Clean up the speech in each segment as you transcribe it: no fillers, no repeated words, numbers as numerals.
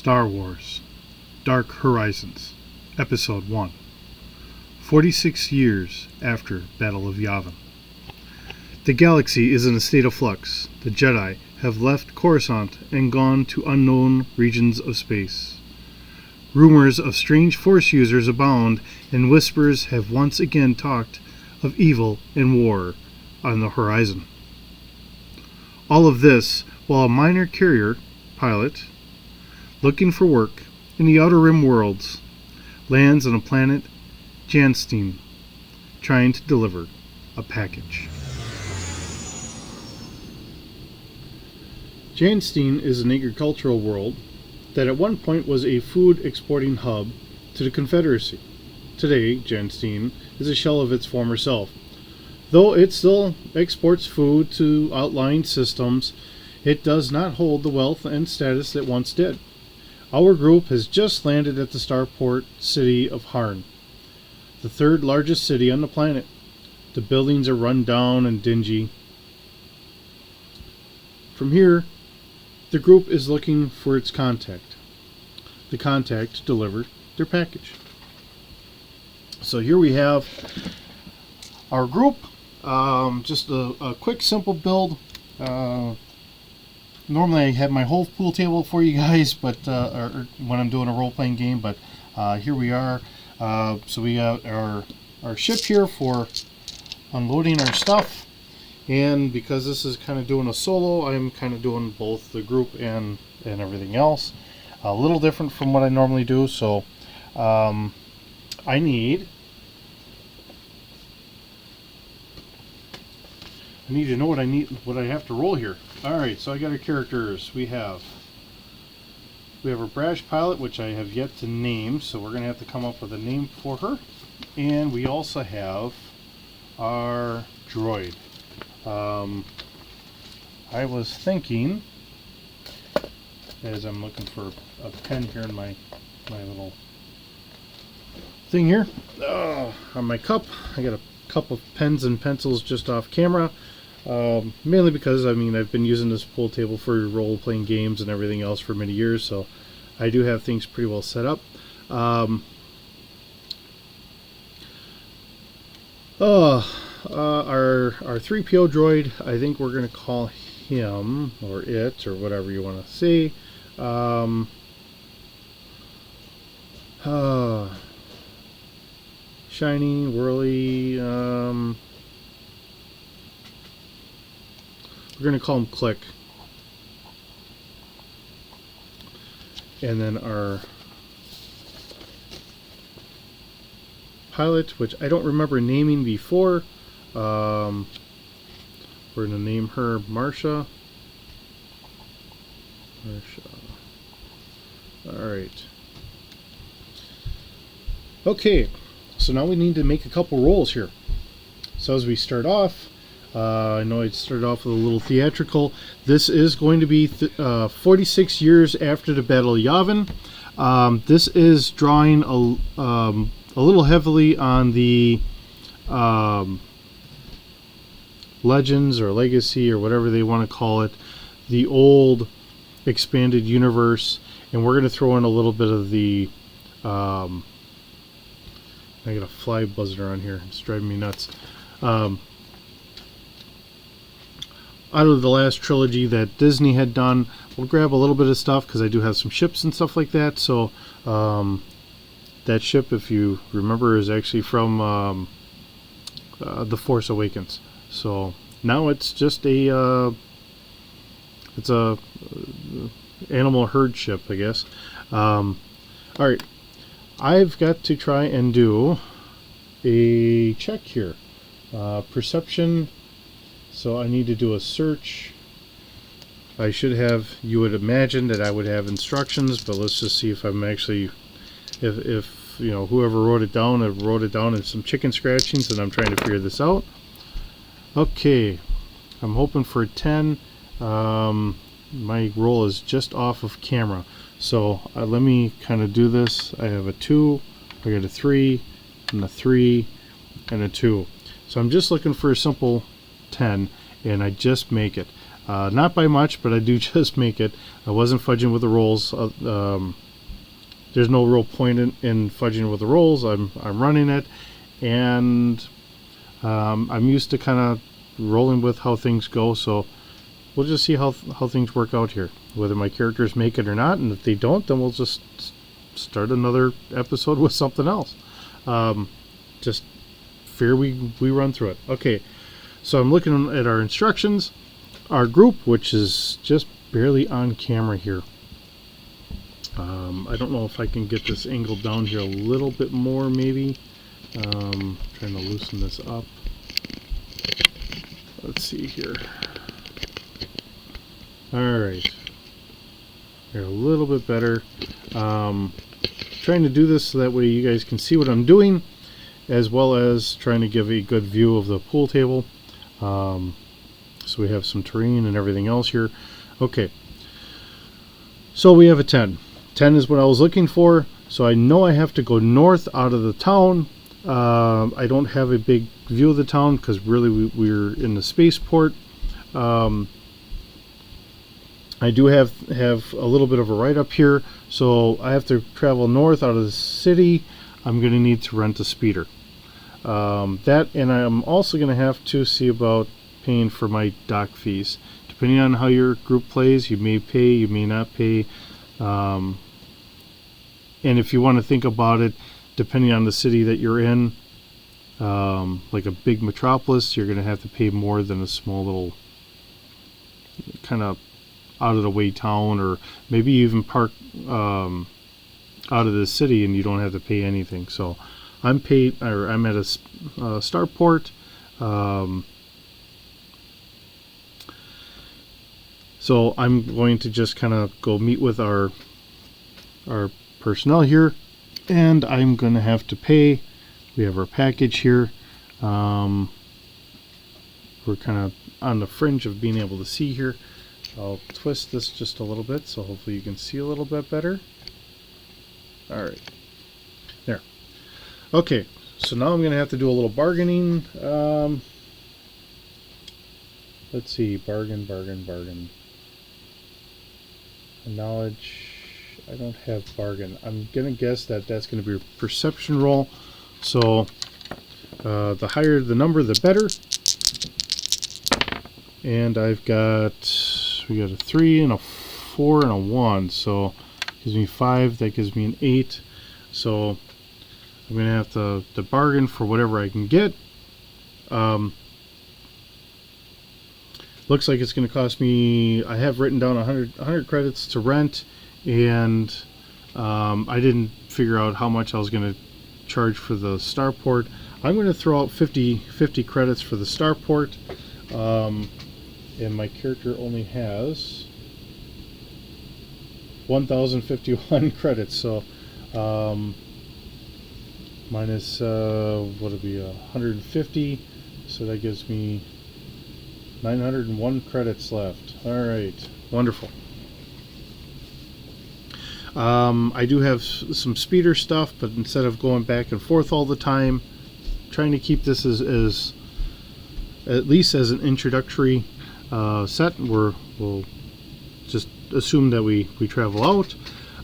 Star Wars Dark Horizons Episode 1 46 years after Battle of Yavin. The galaxy is in a state of flux. The Jedi have left Coruscant and gone to unknown regions of space. Rumors of strange Force users abound, and whispers have once again talked of evil and war on the horizon. All of this while a minor carrier pilot, looking for work in the Outer Rim worlds, lands on a planet, Janstein, trying to deliver a package. Janstein is an agricultural world that at one point was a food exporting hub to the Confederacy. Today, Janstein is a shell of its former self. Though it still exports food to outlying systems, it does not hold the wealth and status it once did. Our group has just landed at the starport city of Harn, the third largest city on the planet. The buildings are run down and dingy. From here, the group is looking for its contact. The contact to deliver their package. So here we have our group. Just a quick, simple build. Normally I have my whole pool table for you guys, but or when I'm doing a role-playing game, but here we are. So we got our ship here for unloading our stuff, and because this is kind of doing a solo, I'm kind of doing both the group and everything else. A little different from what I normally do, so I need to know what I have to roll here. Alright, so I got our characters. We have our brash pilot, which I have yet to name, so we're going to have to come up with a name for her. And we also have our droid. I was thinking, as I'm looking for a pen here in my little thing here, on my cup, I got a cup of pens and pencils just off camera. Mainly because, I've been using this pool table for role-playing games and everything else for many years, so I do have things pretty well set up. Our 3PO droid, I think we're going to call him, or it, or whatever you want to say, shiny, whirly, we're going to call him Click. And then our pilot, which I don't remember naming before, we're going to name her Marsha. Alright. Okay, so now we need to make a couple rolls here. So as we start off, I know I started off with a little theatrical. This is going to be 46 years after the Battle of Yavin. This is drawing a little heavily on the Legends or Legacy or whatever they want to call it, the old expanded universe, and we're going to throw in a little bit of the I got a fly buzzing around here. It's driving me nuts. Out of the last trilogy that Disney had done, we'll grab a little bit of stuff because I do have some ships and stuff like that. So that ship, if you remember, is actually from The Force Awakens. So now it's just a animal herd ship, I guess. All right, I've got to try and do a check here. Perception. So I need to do a search. I should have, you would imagine that I would have instructions, but let's just see if I'm actually, if you know, whoever wrote it down, I wrote it down in some chicken scratchings, and I'm trying to figure this out. Okay, I'm hoping for a 10. My roll is just off of camera. So let me kind of do this. I have a 2, I got a 3, and a 3, and a 2. So I'm just looking for a simple 10, and I just make it. Not by much, but I do just make it. I wasn't fudging with the rolls. There's no real point in fudging with the rolls. I'm running it, and I'm used to kind of rolling with how things go. So we'll just see how things work out here, whether my characters make it or not. And if they don't, then we'll just start another episode with something else. Just fear we run through it. Okay, so I'm looking at our instructions. Our group, which is just barely on camera here. I don't know if I can get this angled down here a little bit more, maybe. Trying to loosen this up. Let's see here. Alright. Here, a little bit better. Trying to do this so that way you guys can see what I'm doing, as well as trying to give a good view of the pool table. So we have some terrain and everything else here. Okay. So we have a 10. 10 is what I was looking for. So I know I have to go north out of the town. I don't have a big view of the town because really we're in the spaceport. I do have a little bit of a ride up here. So I have to travel north out of the city. I'm going to need to rent a speeder. That, and I'm also going to have to see about paying for my dock fees. Depending on how your group plays, you may pay, you may not pay. And if you want to think about it, depending on the city that you're in, like a big metropolis, you're going to have to pay more than a small little kind of out of the way town, or maybe even park out of the city and you don't have to pay anything. So I'm at a starport. So I'm going to just kind of go meet with our personnel here, and I'm going to have to pay. We have our package here. We're kind of on the fringe of being able to see here. I'll twist this just a little bit so hopefully you can see a little bit better. Alright, there. Okay, so now I'm going to have to do a little bargaining. Let's see, bargain. Knowledge, I don't have bargain. I'm going to guess that that's going to be a perception roll. So the higher the number, the better. And we got a 3 and a 4 and a 1. So gives me 5, that gives me an 8. So I'm going to have to bargain for whatever I can get. Looks like it's going to cost me, I have written down 100 credits to rent, and I didn't figure out how much I was going to charge for the starport. I'm going to throw out 50 credits for the starport, and my character only has 1,051 credits, so minus what would be 150, so that gives me 901 credits left. Alright, wonderful. I do have some speeder stuff, but instead of going back and forth all the time, trying to keep this as at least as an introductory set. We'll just assume that we travel out.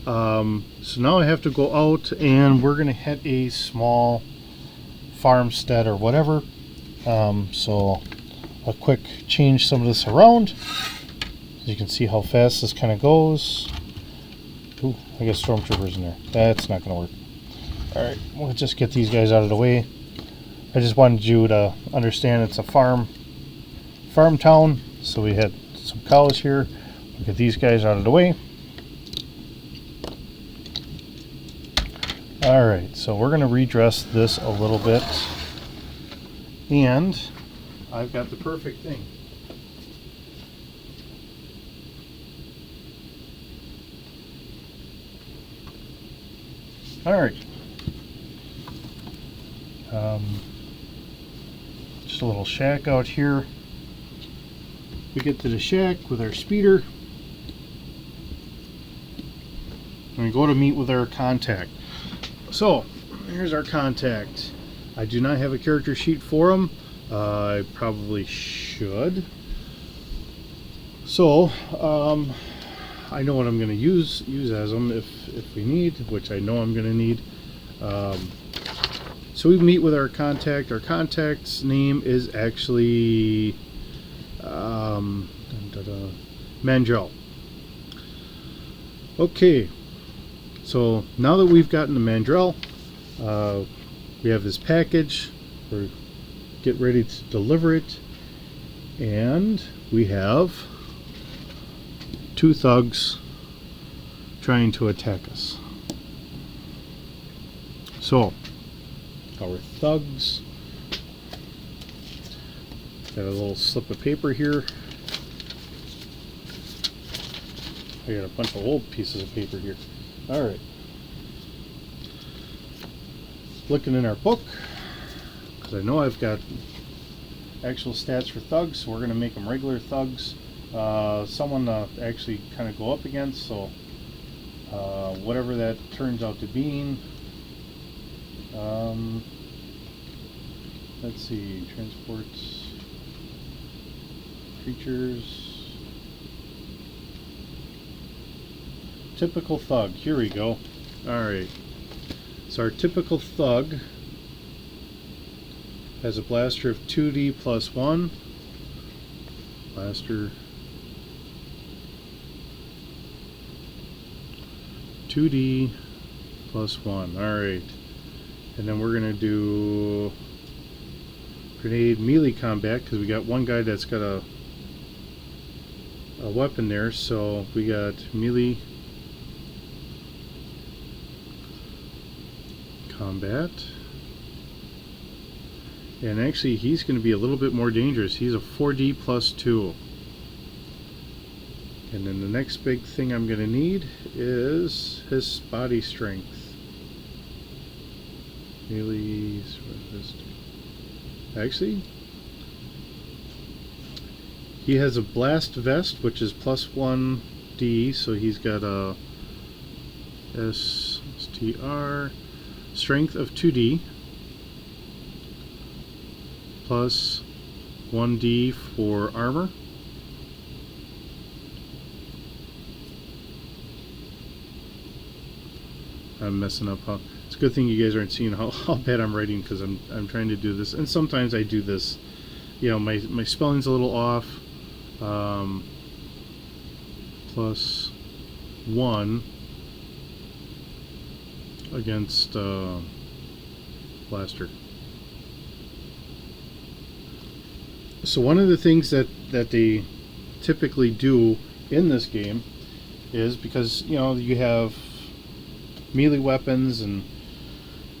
So now I have to go out, and we're going to hit a small farmstead or whatever. So I'll quick change some of this around. You can see how fast this kind of goes. Ooh, I got stormtroopers in there. That's not going to work. Alright, we'll just get these guys out of the way. I just wanted you to understand it's a farm town. So we had some cows here. We'll get these guys out of the way. Alright, so we're going to redress this a little bit. And I've got the perfect thing. Alright. Just a little shack out here. We get to the shack with our speeder. And we go to meet with our contact. So, here's our contact. I do not have a character sheet for him. I probably should. So I know what I'm going to use as them if we need, which I know I'm going to need. So we meet with our contact. Our contact's name is actually Mandrel. Okay, so now that we've gotten the Mandrel, we have this package. We're get ready to deliver it, and we have 2 thugs trying to attack us. So our thugs got a little slip of paper here. I got a bunch of old pieces of paper here. Alright. Looking in our book, because I know I've got actual stats for thugs, so we're going to make them regular thugs. Someone to actually kind of go up against, so whatever that turns out to be. Let's see, transports, creatures, typical thug, here we go. Alright, so our typical thug has a blaster of 2d plus 1, blaster 2d plus 1, alright, and then we're going to do grenade melee combat, because we got one guy that's got a weapon there, so we got melee combat, and actually he's going to be a little bit more dangerous. He's a 4d plus 2. And then the next big thing I'm going to need is his body strength. Melee resist. Actually, he has a blast vest, which is plus 1d, so he's got a STR strength of 2d plus 1d for armor. I'm messing up. It's a good thing you guys aren't seeing how bad I'm writing, because I'm trying to do this, and sometimes I do this. You know, my spelling's a little off. Plus 1 against blaster. So one of the things that they typically do in this game is, because you know you have melee weapons and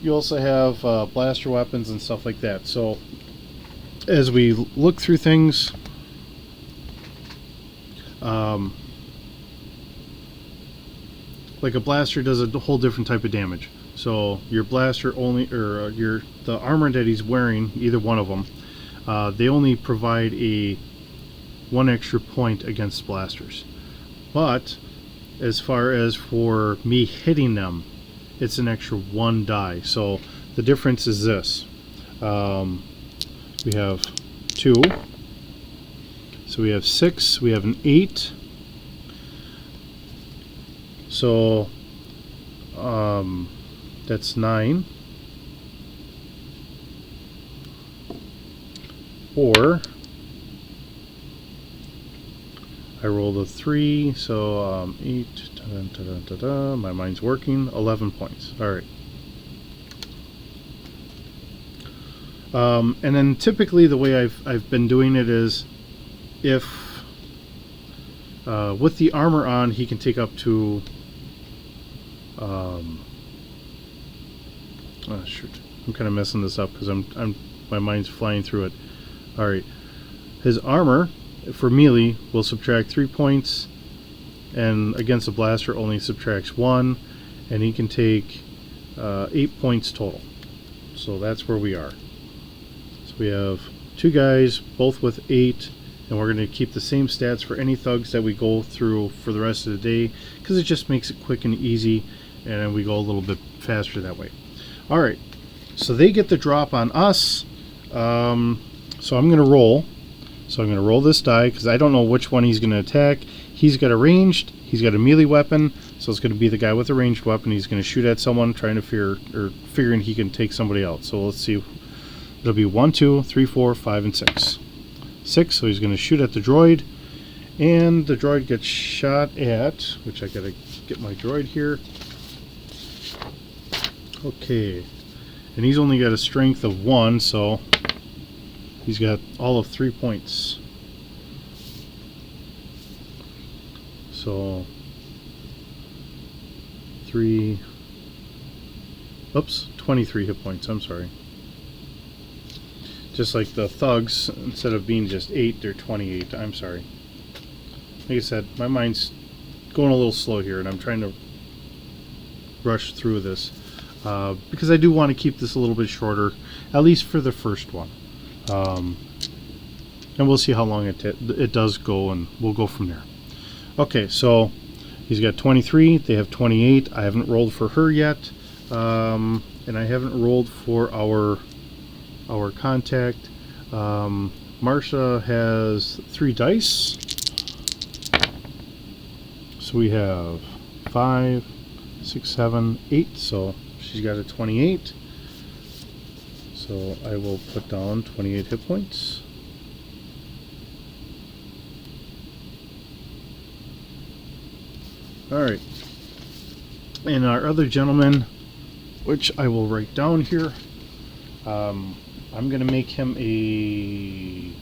you also have blaster weapons and stuff like that. So as we look through things, like a blaster does a whole different type of damage. So your blaster only, or the armor that he's wearing, either one of them, they only provide a 1 extra point against blasters. But as far as for me hitting them, it's an extra 1 die. So the difference is this. We have 2. So we have 6. We have an 8. So that's 9. Or I rolled a 3, so 8, my mind's working, 11 points. Alright. And then typically the way I've been doing it is, if with the armor on, he can take up to shoot, I'm kind of messing this up because my mind's flying through it. Alright, his armor for melee will subtract 3 points, and against a blaster only subtracts 1, and he can take 8 points total. So that's where we are. So we have 2 guys, both with 8, and we're going to keep the same stats for any thugs that we go through for the rest of the day, because it just makes it quick and easy, and then we go a little bit faster that way. Alright, so they get the drop on us, so I'm going to roll. So I'm going to roll this die because I don't know which one he's going to attack. He's got a ranged, he's got a melee weapon, so it's going to be the guy with a ranged weapon. He's going to shoot at someone trying to figuring he can take somebody out. So let's see. It'll be 1, 2, 3, 4, 5, and 6. 6, so he's going to shoot at the droid. And the droid gets shot at, which I got to get my droid here. Okay. And he's only got a strength of 1, so he's got all of 3 points. So 23 hit points, I'm sorry. Just like the thugs, instead of being just 8, they're 28. I'm sorry. Like I said, my mind's going a little slow here, and I'm trying to rush through this because I do want to keep this a little bit shorter, at least for the first one. And we'll see how long it does go, and we'll go from there. Okay, so he's got 23. They have 28. I haven't rolled for her yet, and I haven't rolled for our contact. Marsha has 3 dice. So we have 5, 6, 7, 8. So she's got a 28. So I will put down 28 hit points. Alright. And our other gentleman, which I will write down here, I'm going to make him a...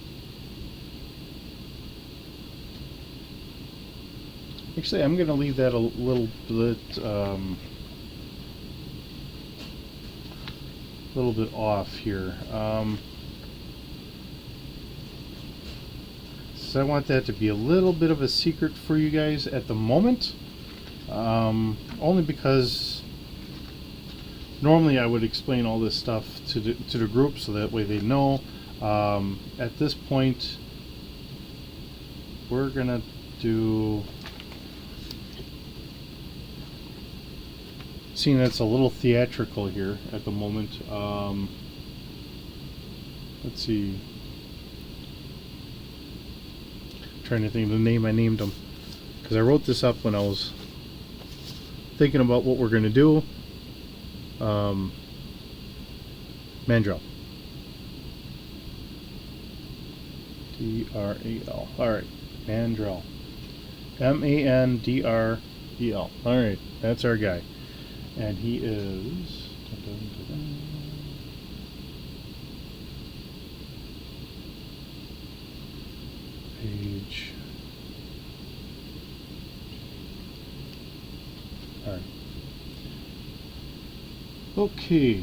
Actually, I'm going to leave that a little bit off here. So I want that to be a little bit of a secret for you guys at the moment. Only because normally I would explain all this stuff to the group so that way they know. At this point, we're gonna do, seeing that it's a little theatrical here at the moment. Let's see. Trying to think of the name I named them, because I wrote this up when I was thinking about what we're going to do. Mandrel. D-R-E-L. Alright, Mandrel. M-A-N-D-R-E-L. Alright, that's our guy. And he is... Page... Alright. Okay.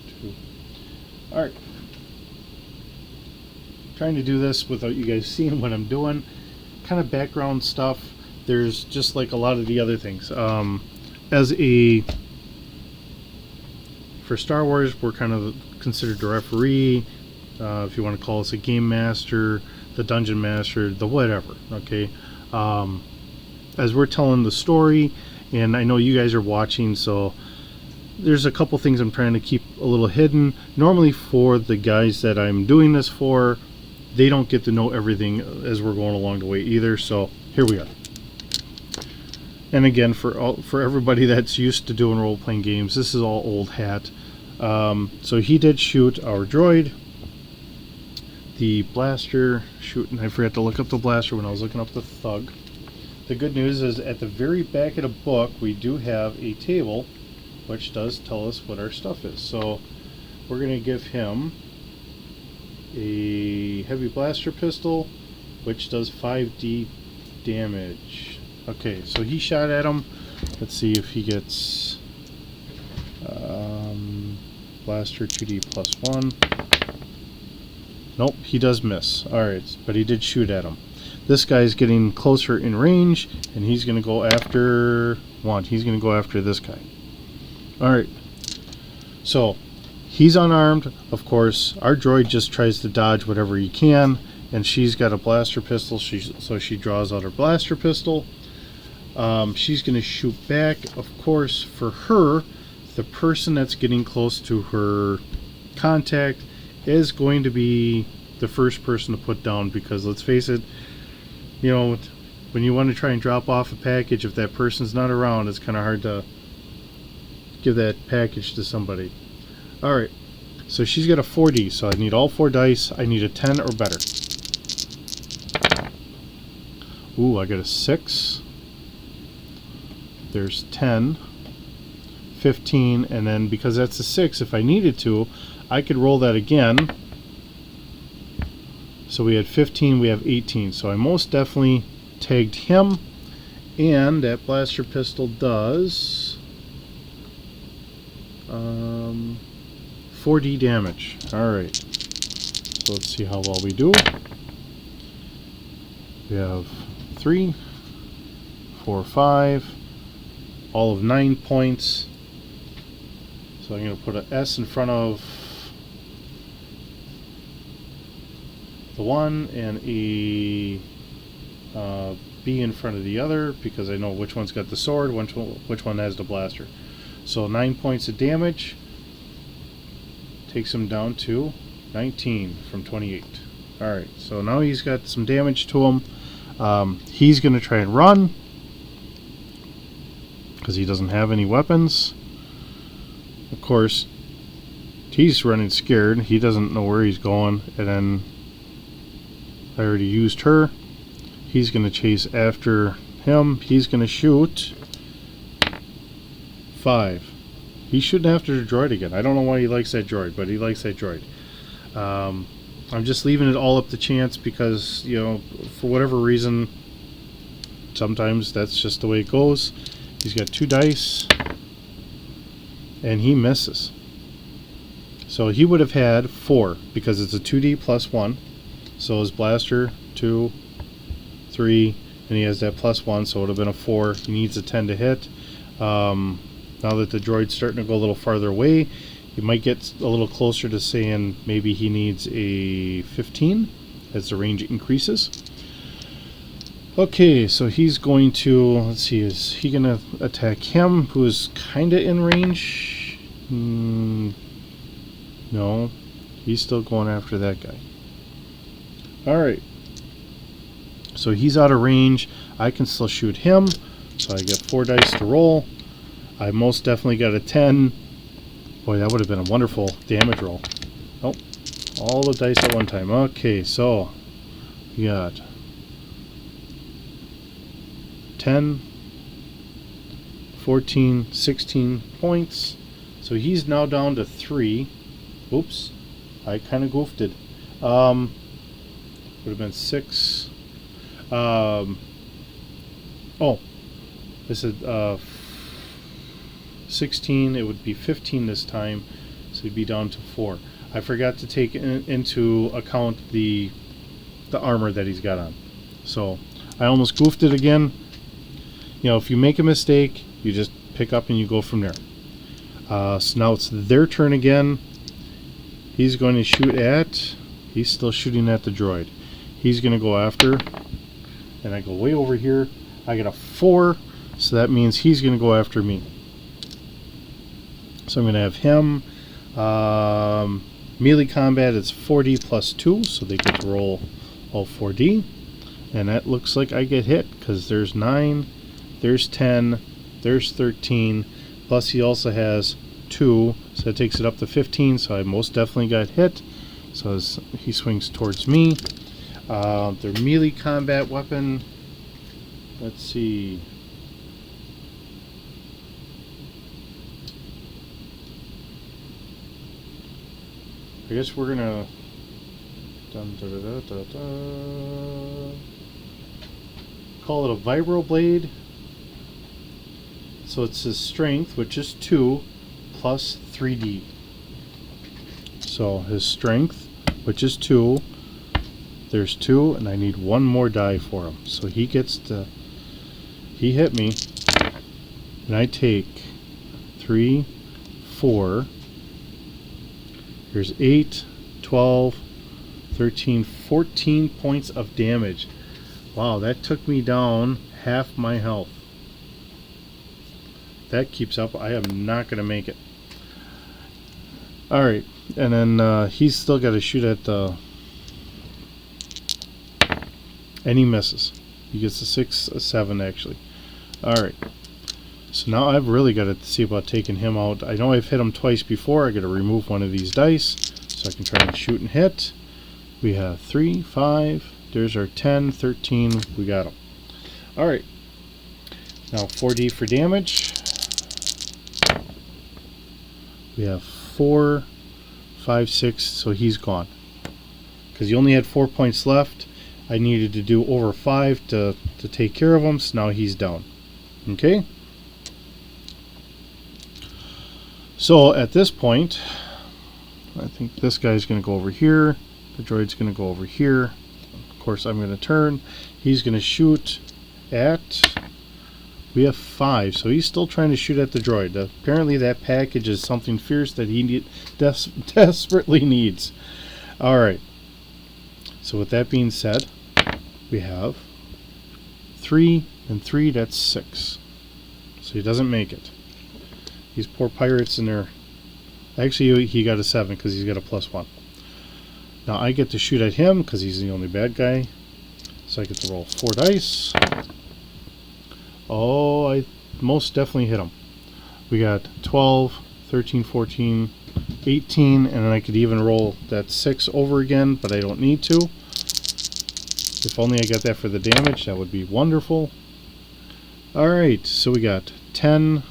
Two. Alright. Trying to do this without you guys seeing what I'm doing. Kind of background stuff. There's just like a lot of the other things. For Star Wars, we're kind of considered the referee, if you want to call us a game master, the dungeon master, the whatever, okay? As we're telling the story, and I know you guys are watching, so there's a couple things I'm trying to keep a little hidden. Normally for the guys that I'm doing this for, they don't get to know everything as we're going along the way either, so here we are. And again, for everybody that's used to doing role-playing games, this is all old hat. So he did shoot our droid. The blaster shoot, and I forgot to look up the blaster when I was looking up the thug. The good news is at the very back of the book, we do have a table which does tell us what our stuff is. So we're going to give him a heavy blaster pistol, which does 5d damage. Okay, so he shot at him. Let's see if he gets blaster 2d plus 1. Nope, he does miss. Alright, but he did shoot at him. This guy's getting closer in range, and he's going to go after he's going to go after this guy. Alright, so he's unarmed, of course. Our droid just tries to dodge whatever he can, and she's got a blaster pistol. So she draws out her blaster pistol. She's going to shoot back. Of course, for her, the person that's getting close to her contact is going to be the first person to put down, because let's face it, you know, when you want to try and drop off a package, if that person's not around, it's kind of hard to give that package to somebody. Alright, so she's got a 4D, so I need all 4 dice. I need a 10 or better. Ooh, I got a 6. There's 10, 15, and then because that's a 6, if I needed to, I could roll that again. So we had 15, we have 18. So I most definitely tagged him, and that blaster pistol does 4D damage. Alright, so let's see how well we do. We have 3, 4, 5, all of 9 points. So I'm going to put an S in front of the one and a B in front of the other, because I know which one's got the sword, which one has the blaster. So 9 points of damage takes him down to 19 from 28. Alright, so now he's got some damage to him. He's going to try and run because he doesn't have any weapons. Of course, he's running scared. He doesn't know where he's going, and then I already used her. He's going to chase after him. He's going to shoot 5. He's shooting after the droid again. I don't know why he likes that droid, but he likes that droid. I'm just leaving it all up to chance because, you know, for whatever reason, sometimes that's just the way it goes. He's got 2 dice, and he misses. So he would have had 4 because it's a 2D plus 1. So his blaster 2, 3, and he has that plus 1, so it would have been a 4. He needs a 10 to hit. Now that the droid's starting to go a little farther away, he might get a little closer to saying maybe he needs a 15 as the range increases. Okay, so he's going to, let's see, is he going to attack him, who is kind of in range? No, he's still going after that guy. Alright, so he's out of range. I can still shoot him, so I get 4 dice to roll. I most definitely got a 10. Boy, that would have been a wonderful damage roll. Oh, all the dice at one time. Okay, so we got 10, 14, 16 points. So he's now down to 3. Oops, I kind of goofed it. Would have been 6. Oh, I said 16. It would be 15 this time, so he'd be down to 4. I forgot to take into account the armor that he's got on. So I almost goofed it again. You know, if you make a mistake, you just pick up and you go from there. So now it's their turn again. He's going to shoot at, he's still shooting at the droid. He's going to go after, and I go way over here. I got a 4, so that means he's going to go after me. So I'm going to have him. Melee combat is 4D plus 2, so they get to roll all 4D. And that looks like I get hit, because there's 9, there's 10, there's 13, plus he also has 2, so that takes it up to 15, so I most definitely got hit. So as he swings towards me. Their melee combat weapon, let's see. I guess we're gonna call it a vibro blade. So it's his strength, which is 2 plus 3D. So his strength, which is 2, there's 2, and I need 1 more die for him. So he gets to, he hit me, and I take 3, 4. Here's 8, 12, 13, 14 points of damage. Wow, that took me down half my health. That keeps up, I am not going to make it. Alright, and then he's still got to shoot at the... And he misses. He gets a 6, a 7 actually. Alright. So now I've really got to see about taking him out. I know I've hit him twice before. I got to remove one of these dice so I can try and shoot and hit. We have 3, 5. There's our 10, 13. We got him. Alright. Now 4D for damage. We have 4, 5, 6. So he's gone. Because he only had 4 points left. I needed to do over 5 to take care of him. So now he's down. Okay. So at this point, I think this guy's going to go over here. The droid's going to go over here. Of course, I'm going to turn. He's going to shoot at... We have 5, so he's still trying to shoot at the droid. Apparently that package is something fierce that he desperately needs. Alright. So with that being said, we have 3 and 3, that's 6. So he doesn't make it. These poor pirates in there. Actually, he got a 7 because he's got a +1. Now I get to shoot at him because he's the only bad guy. So I get to roll 4 dice. Oh, I most definitely hit him. We got 12, 13, 14, 18, and then I could even roll that 6 over again, but I don't need to. If only I got that for the damage, that would be wonderful. Alright, so we got 10,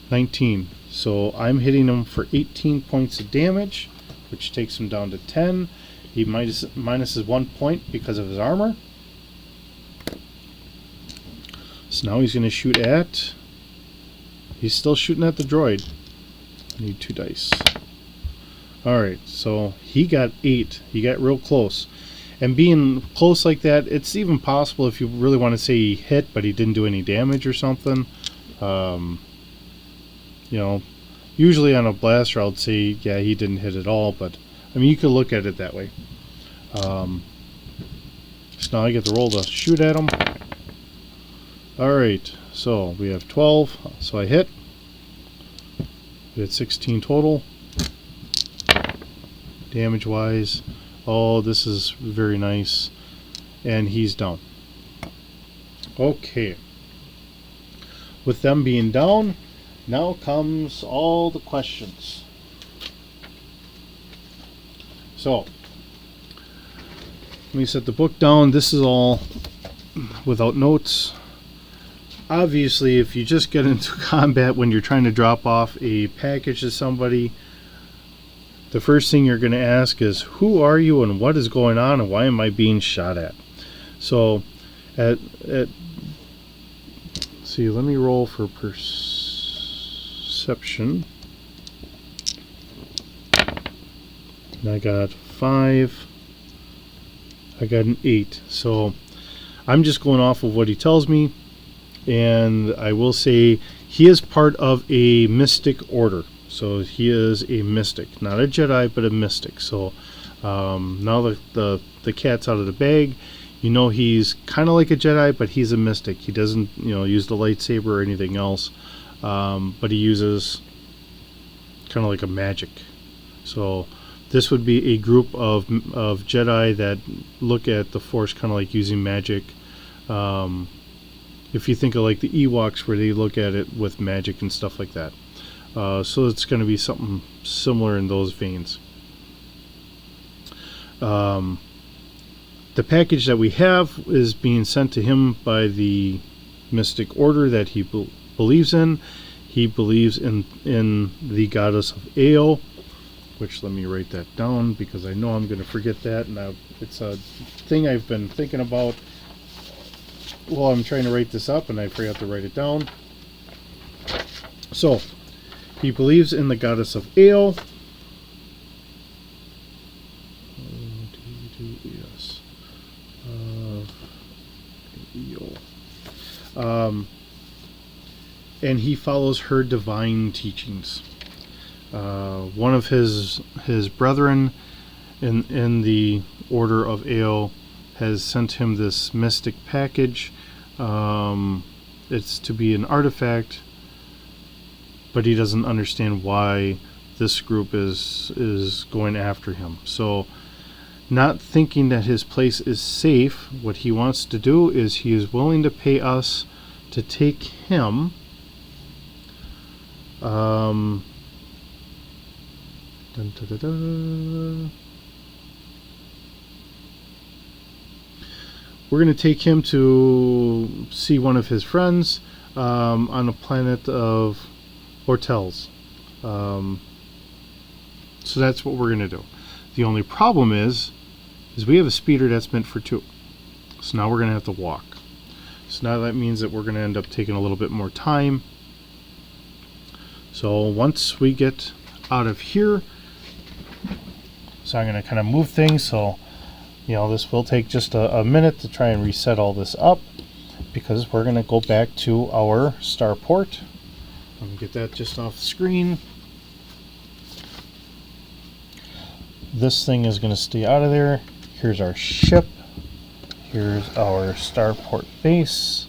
19. So I'm hitting him for 18 points of damage, which takes him down to 10. He minuses 1 point because of his armor. So now he's going to shoot at... He's still shooting at the droid. I need 2 dice. Alright, so he got 8. He got real close. And being close like that, it's even possible if you really want to say he hit, but he didn't do any damage or something. You know, usually on a blaster I'd say, yeah, he didn't hit at all, but I mean, you could look at it that way. So now I get to roll to shoot at him. Alright, so we have 12, so I hit. We had 16 total. Damage wise, oh, this is very nice. And he's down. Okay. With them being down, now comes all the questions. So, let me set the book down. This is all without notes. Obviously, if you just get into combat when you're trying to drop off a package to somebody, the first thing you're going to ask is, who are you and what is going on and why am I being shot at? So, see, let me roll for perception. And I got 5. I got an 8. So, I'm just going off of what he tells me. And I will say he is part of a mystic order. So he is a mystic, not a Jedi, but a mystic. So now the cat's out of the bag. You know, he's kind of like a Jedi, but he's a mystic. He doesn't, you know, use the lightsaber or anything else, but he uses kind of like a magic. So this would be a group of Jedi that look at the Force kind of like using magic. If you think of like the Ewoks, where they look at it with magic and stuff like that. So it's going to be something similar in those veins. The package that we have is being sent to him by the mystic order that he believes in. He believes in the goddess of Ao, which, let me write that down because I know I'm going to forget that, and it's a thing I've been thinking about while I'm trying to write this up, and I forgot to write it down. So, he believes in the goddess of Ao. Yes. And he follows her divine teachings. One of his brethren in the Order of Ao has sent him this mystic package. It's to be an artifact, but he doesn't understand why this group is going after him. So, not thinking that his place is safe, what he wants to do is he is willing to pay us to take him. Dun, dun, dun, dun. We're going to take him to see one of his friends on the planet of Hotels. So that's what we're going to do. The only problem is we have a speeder that's meant for 2. So now we're going to have to walk. So now that means that we're going to end up taking a little bit more time. So once we get out of here, so I'm going to kind of move things. So, this will take just a minute to try and reset all this up, because we're going to go back to our starport. I'm going to get that just off the screen. This thing is going to stay out of there. Here's our ship. Here's our starport base.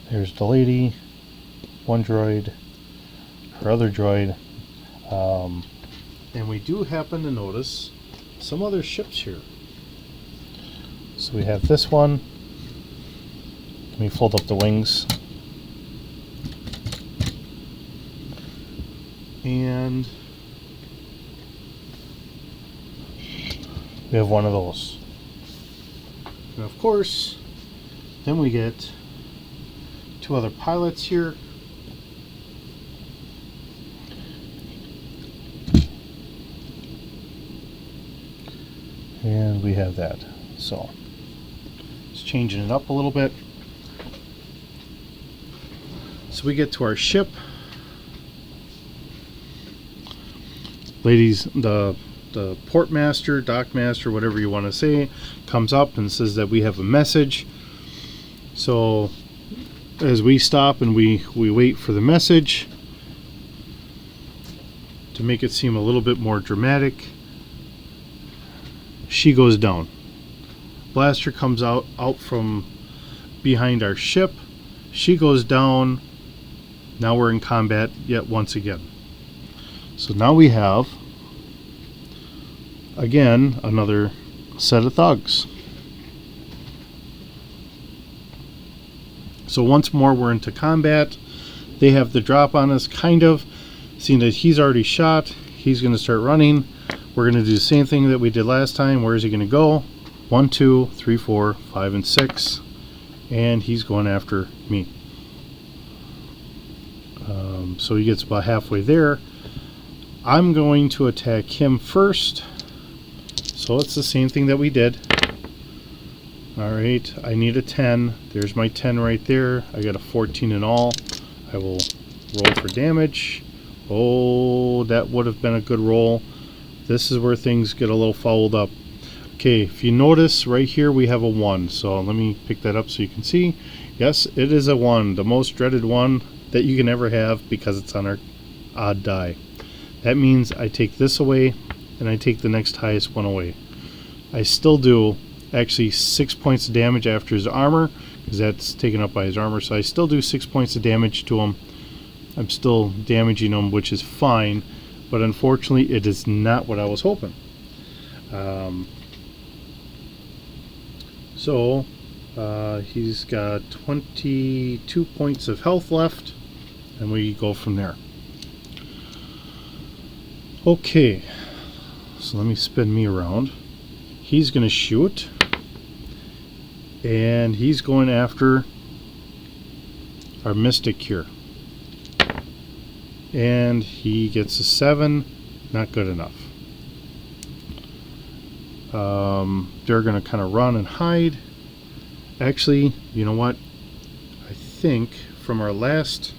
There's the lady, one droid, her other droid. And we do happen to notice some other ships here. So we have this one. Let me fold up the wings. And we have one of those. And of course, then we get 2 other pilots here. And we have that. So, just changing it up a little bit. So we get to our ship. Ladies, the port master, dock master, whatever you want to say, comes up and says that we have a message. So as we stop and we wait for the message, to make it seem a little bit more dramatic, she goes down. Blaster comes out from behind our ship. She goes down. Now we're in combat yet once again. So now we have, again, another set of thugs. So once more we're into combat. They have the drop on us, kind of. Seeing that he's already shot, he's going to start running. We're going to do the same thing that we did last time. Where is he going to go? 1, 2, 3, 4, 5, and 6. And he's going after me. So he gets about halfway there. I'm going to attack him first. So it's the same thing that we did. Alright, I need a 10. There's my 10 right there. I got a 14 in all. I will roll for damage. Oh, that would have been a good roll. This is where things get a little fouled up. Okay, if you notice right here we have a 1. So let me pick that up so you can see. Yes, it is a 1. The most dreaded 1 that you can ever have, because it's on our odd die. That means I take this away and I take the next highest one away. I still do actually 6 points of damage after his armor, because that's taken up by his armor. So I still do 6 points of damage to him. I'm still damaging him, which is fine, but unfortunately it is not what I was hoping. He's got 22 points of health left, and we go from there. Okay, so let me spin me around. He's going to shoot, and he's going after our Mystic here. And he gets a 7, not good enough. They're going to kind of run and hide. Actually, you know what? I think from our last,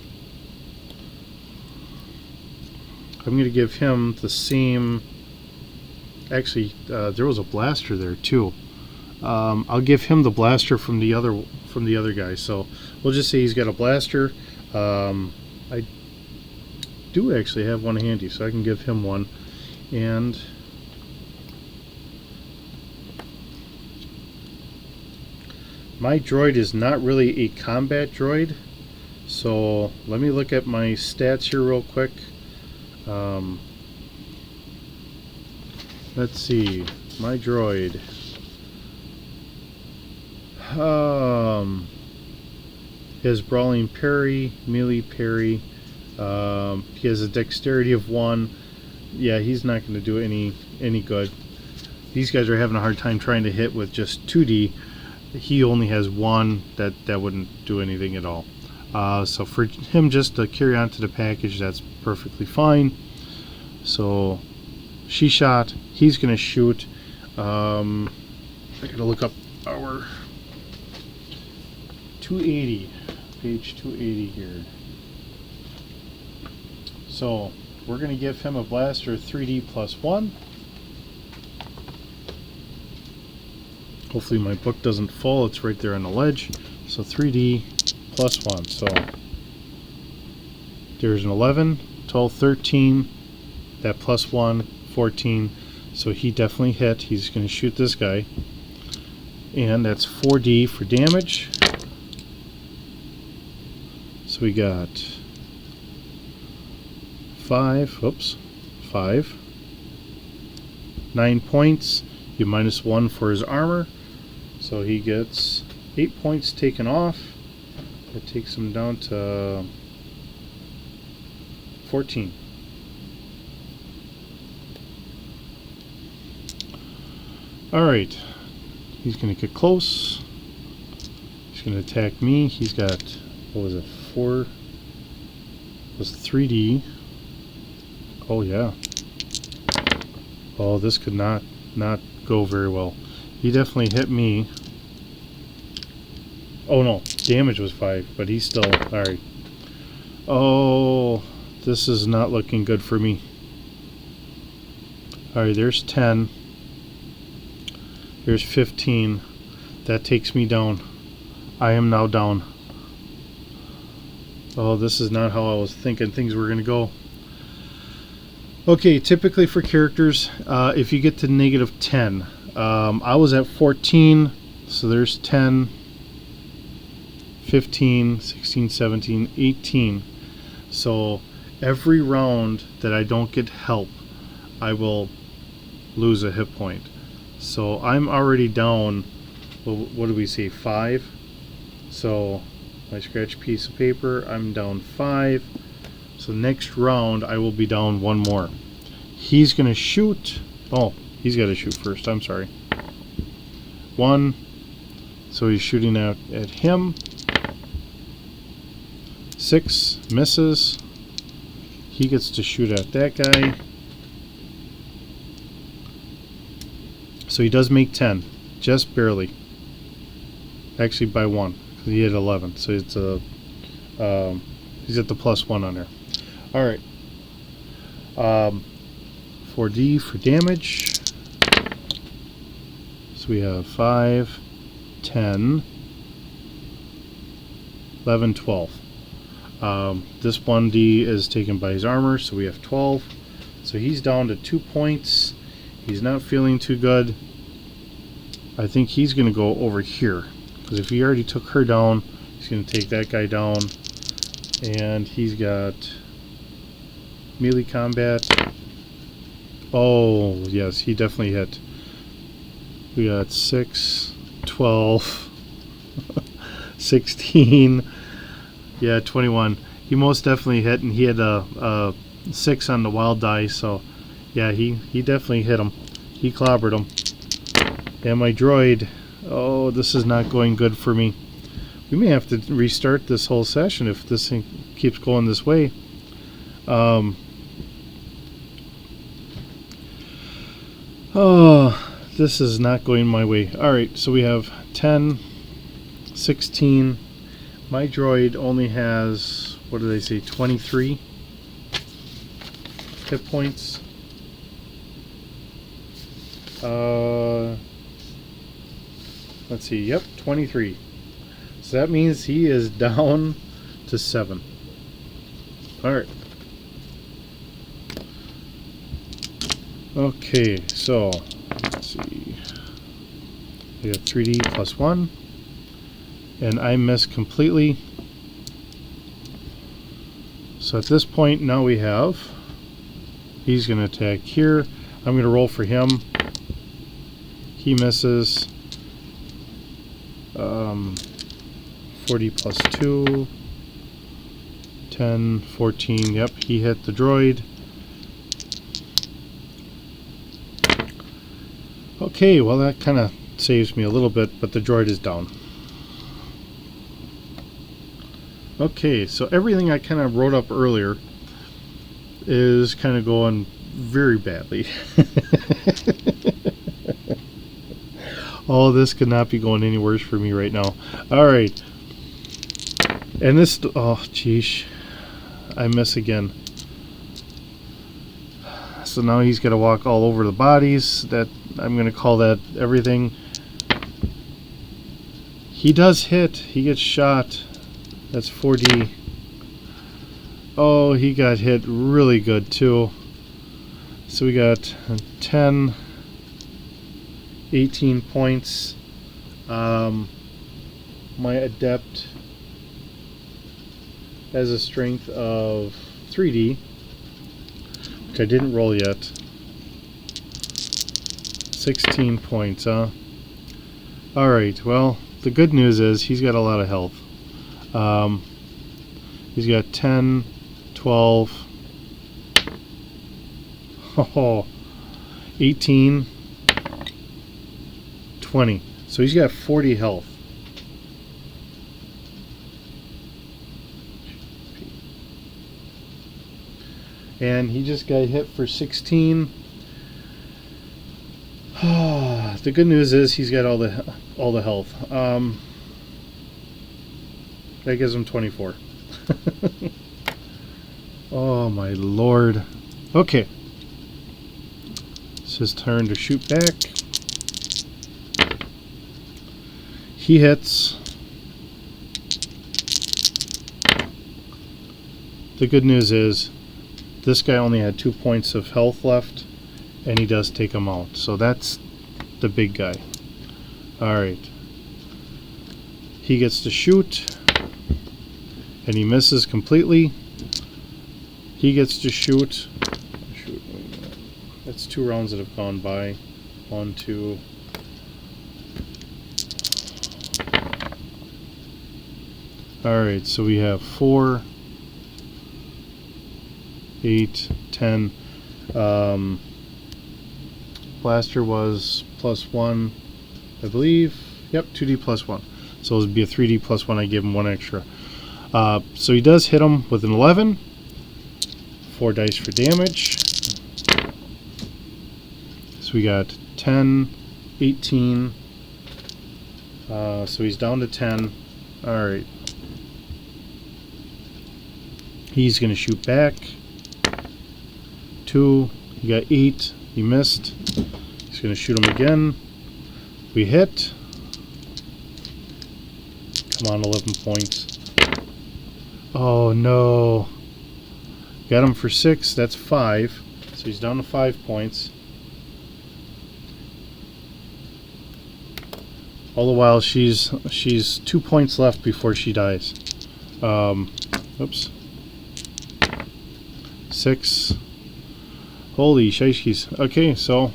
I'm going to give him the same. Actually, there was a blaster there too. I'll give him the blaster from the other guy. So we'll just say he's got a blaster. I do actually have one handy, so I can give him one. And my droid is not really a combat droid, so let me look at my stats here real quick. Let's see, my droid. He has brawling parry, melee parry. He has a dexterity of 1. Yeah, he's not going to do any good. These guys are having a hard time trying to hit with just 2D. He only has 1. That wouldn't do anything at all. So for him just to carry on to the package, that's perfectly fine. So she shot. He's going to shoot. I got to look up our 280. Page 280 here. So we're going to give him a blaster 3D plus 1. Hopefully my book doesn't fall. It's right there on the ledge. So 3D plus 1. So there's an 11, 12, 13. That plus 1, 14. So he definitely hit. He's going to shoot this guy. And that's 4D for damage. So we got 5. 9 points. You minus 1 for his armor. So he gets 8 points taken off. That takes him down to 14. Alright. He's going to get close. He's going to attack me. He's got, what was it, 4? It was 3D. Oh yeah. Oh, this could not go very well. He definitely hit me. Oh no, damage was 5, but he's still, alright. Oh, this is not looking good for me. Alright, there's 10. Here's 15. That takes me down. I am now down. Oh, this is not how I was thinking things were going to go. Okay, typically for characters, if you get to negative 10, I was at 14, so there's 10, 15, 16, 17, 18. So every round that I don't get help, I will lose a hit point. So I'm already down, well, what do we say, 5? So my scratch piece of paper, I'm down 5. So next round I will be down 1 more. He's going to shoot. Oh, he's got to shoot first. I'm sorry. 1. So he's shooting out at him. 6 misses. He gets to shoot at that guy. So he does make 10, just barely. Actually by 1, because he had 11. So it's a he's at the plus 1 on there. All right. 4D for damage. So we have 5, 10, 11, 12. This 1D is taken by his armor, so we have 12. So he's down to 2 points. He's not feeling too good. I think he's going to go over here, because if he already took her down, he's going to take that guy down. And he's got melee combat. Oh, yes, he definitely hit. We got 6, 12, 16, yeah, 21. He most definitely hit, and he had a 6 on the wild die, so yeah, he definitely hit him. He clobbered him. And my droid, oh, this is not going good for me. We may have to restart this whole session if this thing keeps going this way. Oh, this is not going my way. Alright, so we have 10, 16. My droid only has, what did I say, 23 hit points. Let's see, yep, 23. So that means he is down to 7. Alright. Okay, so let's see. We have 3D plus 1, and I missed completely. So at this point, now we have, he's going to attack here. I'm going to roll for him. He misses. 40 plus 2, 10, 14. Yep, he hit the droid. Okay, well that kind of saves me a little bit, but the droid is down. Okay, so everything I kind of wrote up earlier is kind of going very badly. Oh, this could not be going any worse for me right now. Alright. And this, oh, geez. I miss again. So now he's got to walk all over the bodies. That I'm going to call that everything. He does hit. He gets shot. That's 4D. Oh, he got hit really good too. So we got 10, 18 points. My adept has a strength of 3D, which I didn't roll yet. 16 points, huh? Alright, well, the good news is he's got a lot of health. He's got 10, 12, 18, 20. So he's got 40 health. And he just got hit for 16. The good news is he's got all the health. That gives him 24. Oh my lord. Okay. It's his turn to shoot back. He hits. The good news is this guy only had 2 points of health left, and he does take him out. So that's the big guy. Alright. He gets to shoot, and he misses completely. He gets to shoot. That's 2 rounds that have gone by. 1, 2. Alright, so we have 4, 8, 10. Blaster was plus 1, I believe. Yep, 2D plus 1. So it would be a 3D plus 1. I give him 1 extra. So he does hit him with an 11. 4 dice for damage. So we got 10, 18. So he's down to 10. Alright. He's going to shoot back. 2. He got 8. He missed. He's going to shoot him again. We hit. Come on, 11 points. Oh no. Got him for 6. That's 5. So he's down to 5 points. All the while she's 2 points left before she dies. Oops. 6. Holy shishkis. Okay, so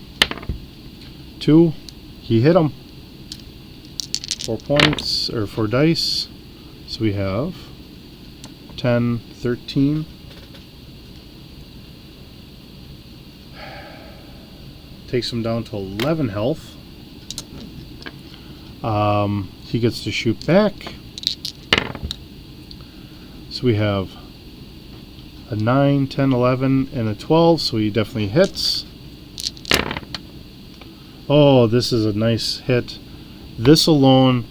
2. He hit him. 4 points, or 4 dice. So we have 10, 13. Takes him down to 11 health. He gets to shoot back. So we have a 9, 10, 11, and a 12, so he definitely hits. Oh, this is a nice hit. This alone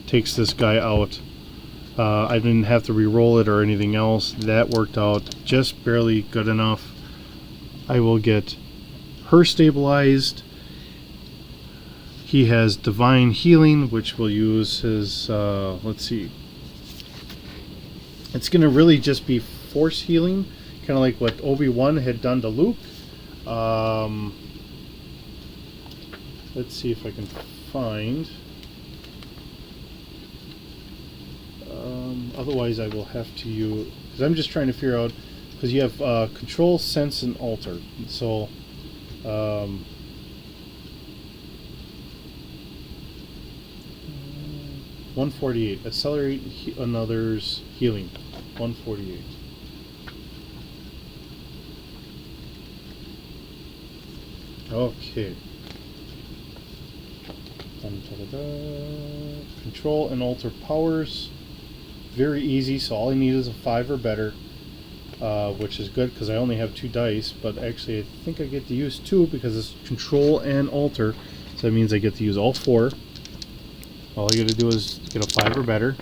takes this guy out. I didn't have to re-roll it or anything else. That worked out just barely good enough. I will get her stabilized. He has divine healing, which will use his, let's see. It's going to really just be force healing, kind of like what Ep.1 had done to Luke. let's see if I can find. Otherwise, I will have to use, because I'm just trying to figure out, because you have control, sense, and alter. So, 148. Accelerate another's healing. 148. Okay. Control and alter powers. Very easy, so all I need is a 5 or better, which is good because I only have 2 dice, but actually I think I get to use 2 because it's control and alter, so that means I get to use all 4. All I gotta do is get a 5 or better.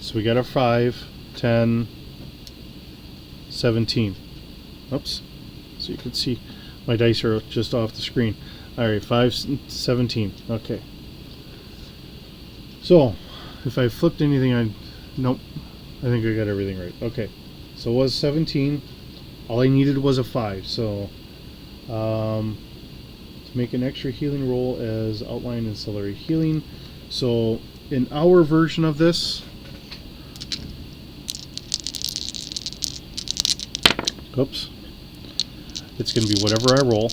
So we got a 5, 10, 17. Oops. So you can see my dice are just off the screen. Alright, 5, 17. Okay. So, if I flipped anything, nope. I think I got everything right. Okay. So it was 17. All I needed was a 5. So, to make an extra healing roll as outlined in Accelerate Healing. So, in our version of this, oops, it's going to be whatever I roll.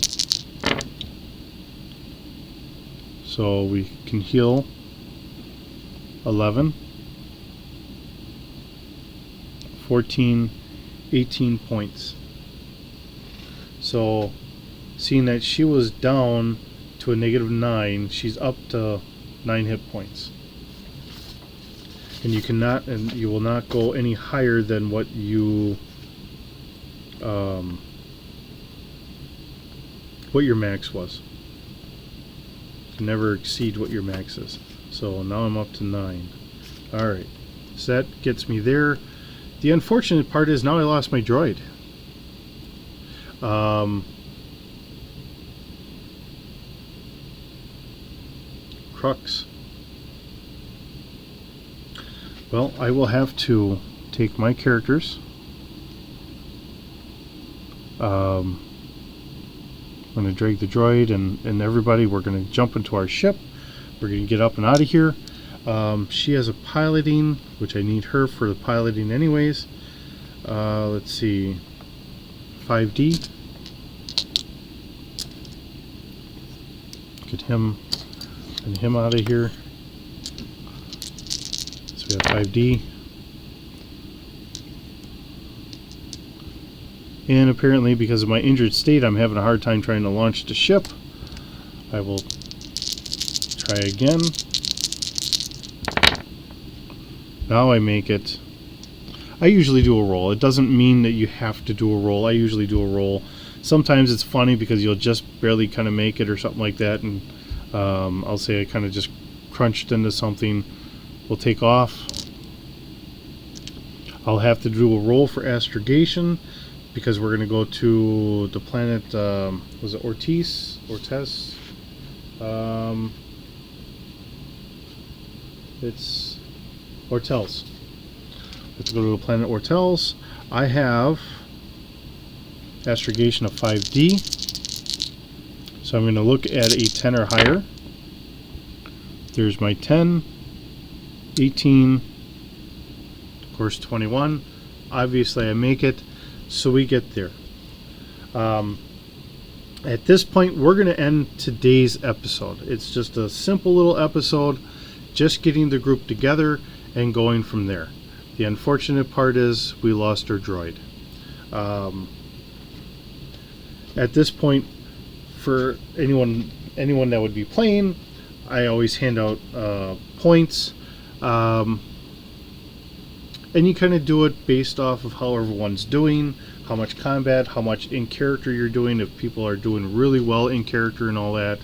So we can heal 11, 14, 18 points. So, seeing that she was down to a -9, she's up to 9 hit points. And you cannot, and you will not go any higher than what you, what your max was. You can never exceed what your max is. So now I'm up to 9. Alright, so that gets me there. The unfortunate part is now I lost my droid. Crux. Well, I will have to take my characters. I'm going to drag the droid and everybody. We're going to jump into our ship. We're going to get up and out of here. She has a piloting, which I need her for the piloting anyways. Let's see. 5D. Get him and him out of here. So we have 5D. And apparently, because of my injured state, I'm having a hard time trying to launch the ship. I will try again. Now I make it. I usually do a roll. It doesn't mean that you have to do a roll. I usually do a roll. Sometimes it's funny because you'll just barely kind of make it or something like that, and I'll say I kind of just crunched into something. We'll take off. I'll have to do a roll for astrogation because we're going to go to the planet, was it Ortiz? It's Ortels. Let's go to the planet Ortels. I have astrogation of 5D. So I'm going to look at a 10 or higher. There's my 10, 18, of course 21. Obviously I make it, so we get there. At this point, we're going to end today's episode. It's just a simple little episode, just getting the group together and going from there. The unfortunate part is we lost our droid. At this point, for anyone that would be playing, I always hand out points, and you kind of do it based off of how everyone's doing, how much combat, how much in character you're doing, if people are doing really well in character and all that.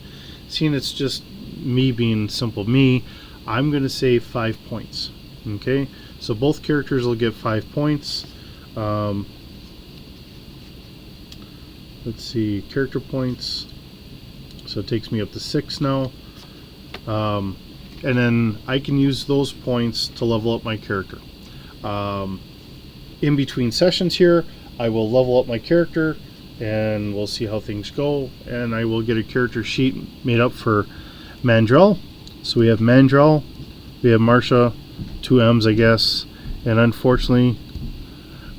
Seeing it's just me being simple me, I'm going to say 5 points. Okay, so both characters will get 5 points. Let's see, character points. So it takes me up to 6 now. And then I can use those points to level up my character. In between sessions here, I will level up my character and we'll see how things go, and I will get a character sheet made up for Mandrel. So we have Mandrel, we have Marsha, 2 M's I guess, and unfortunately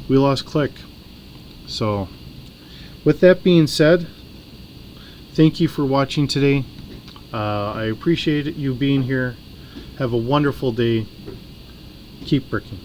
we lost Click. So with that being said, thank you for watching today. I appreciate you being here. Have a wonderful day. Keep bricking.